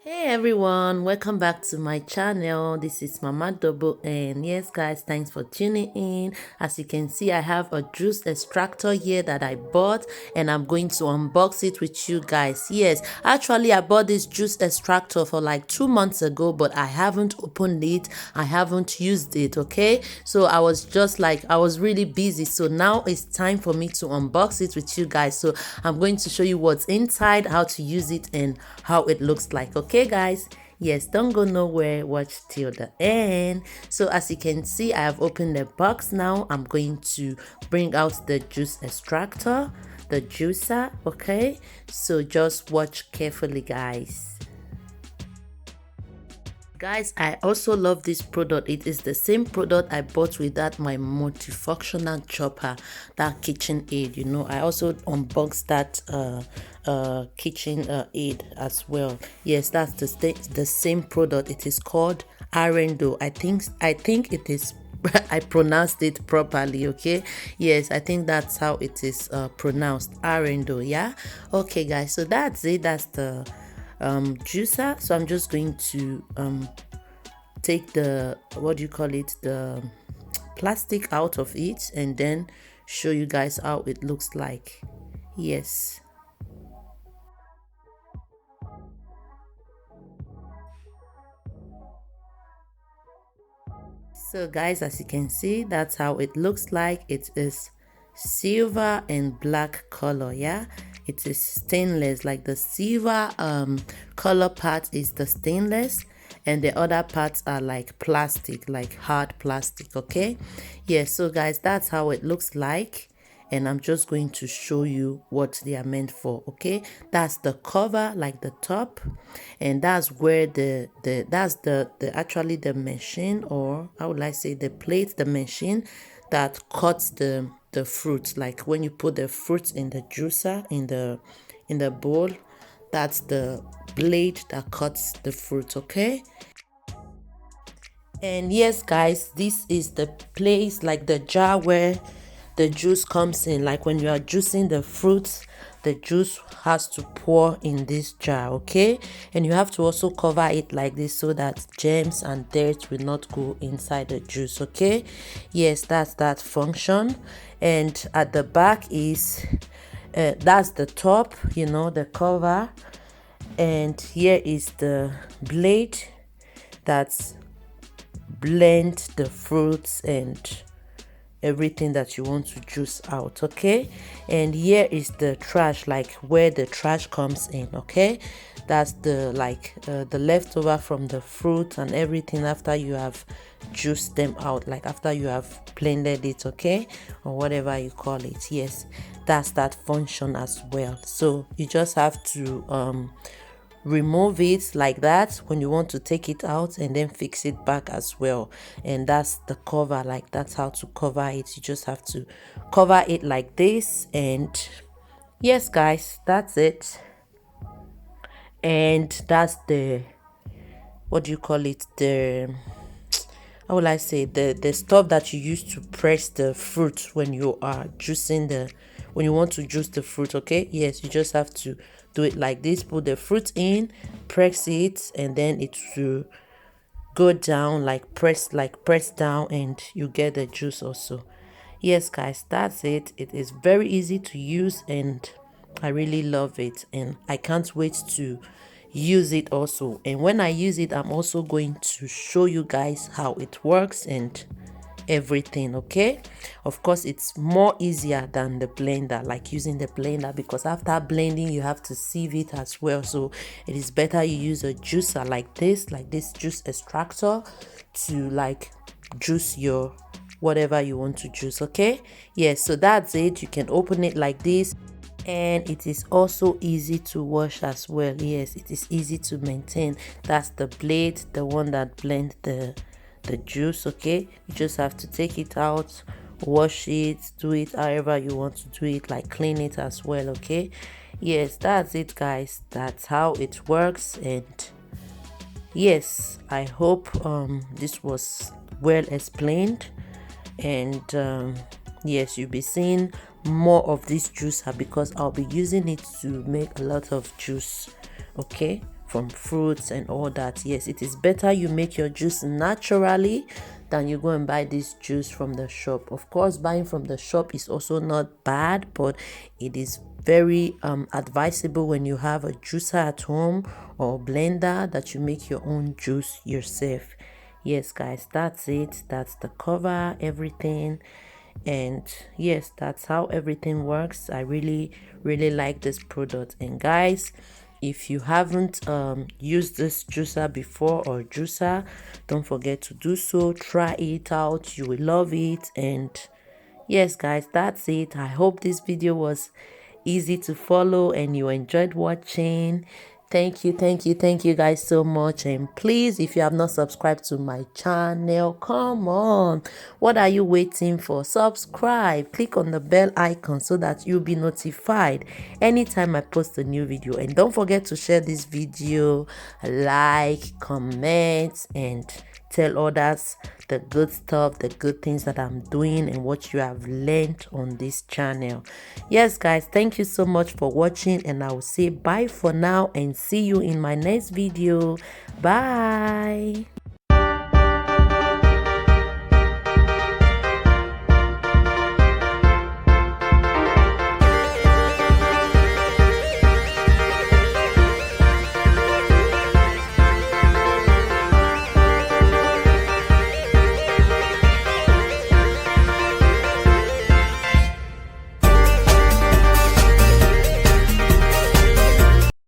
Hey everyone, welcome back to my channel. This is Mama Double, and yes guys, thanks for tuning in. As you can see, I have a juice extractor here that I bought, and I'm going to unbox it with you guys. Yes, actually I bought this juice extractor for like 2 months ago, but I haven't opened it. I haven't used it. Okay, so I was just like, I was really busy, so now it's time for me to unbox it with you guys. So I'm going to show you what's inside, how to use it, and how it looks like. Okay guys, yes, don't go nowhere, watch till the end. So as you can see, I have opened the box. Now I'm going to bring out the juice extractor, the juicer. Okay, so just watch carefully guys. Guys, I also love this product. It is the same product I bought with that my multifunctional chopper, that kitchen aid. I also unboxed that kitchen aid as well. Yes, that's the same product. It is called Arendo. I think it is I pronounced it properly. Okay, yes, I think that's how it is pronounced, Arendo. Yeah, okay guys, so that's it. That's the juicer. So I'm just going to take the, what do you call it, the plastic out of it, and then show you guys how it looks like. Yes, so guys, as you can see, that's how it looks like. It is silver and black color. Yeah, it is stainless. Like the silver color part is the stainless, and the other parts are like plastic, like hard plastic. Okay, yeah, so guys, that's how it looks like, and I'm just going to show you what they are meant for. Okay, that's the cover, like the top, and that's where the actually the machine, or how would I say, the plate, the machine that cuts the fruit. Like when you put the fruit in the juicer, in the bowl, that's the blade that cuts the fruit. Okay, and yes guys, this is the place, like the jar where the juice comes in. Like when you are juicing the fruits, the juice has to pour in this jar. Okay, and you have to also cover it like this so that germs and dirt will not go inside the juice. Okay, yes, that's that function. And at the back is that's the top, the cover, and here is the blade that's blend the fruits and everything that you want to juice out. Okay, and here is the trash, like where the trash comes in. Okay, that's the, like the leftover from the fruit and everything after you have juiced them out, like after you have blended it. Okay, or whatever you call it. Yes, that's that function as well. So you just have to remove it like that when you want to take it out, and then fix it back as well. And that's the cover, like that's how to cover it. You just have to cover it like this. And yes guys, that's it. And that's the, what do you call it, the, how will I say, the stuff that you use to press the fruit when you are juicing the, when you want to juice the fruit. Okay, yes, you just have to do it like this, put the fruit in, press it, and then it will go down, like press down, and you get the juice also. Yes guys, that's it. It is very easy to use, and I really love it, and I can't wait to use it also. And when I use it, I'm also going to show you guys how it works and everything. Okay, of course it's more easier than the blender, like using the blender, because after blending you have to sieve it as well. So it is better you use a juicer like this juice extractor to like juice your whatever you want to juice. Okay, yes, so that's it. You can open it like this, and it is also easy to wash as well. Yes, it is easy to maintain. That's the blade, the one that blends the juice. Okay, you just have to take it out, wash it, do it however you want to do it, like clean it as well. Okay, yes, that's it guys, that's how it works. And yes, I hope this was well explained. And yes, you'll be seeing more of this juicer, because I'll be using it to make a lot of juice. Okay, from fruits and all that. Yes, it is better you make your juice naturally than you go and buy this juice from the shop. Of course, buying from the shop is also not bad, but it is very advisable when you have a juicer at home or blender that you make your own juice yourself. Yes guys, that's it. That's the cover, everything. And yes, that's how everything works. I really like this product. And guys, if you haven't used this juicer before or juicer, don't forget to do so. Try it out, you will love it. And yes guys, that's it. I hope this video was easy to follow and you enjoyed watching. Thank you guys so much. And please, if you have not subscribed to my channel, come on, what are you waiting for? Subscribe, click on the bell icon so that you'll be notified anytime I post a new video. And don't forget to share this video, like, comment, and tell others the good stuff, the good things that I'm doing and what you have learned on this channel. Yes guys, thank you so much for watching, and I will say bye for now and see you in my next video. Bye.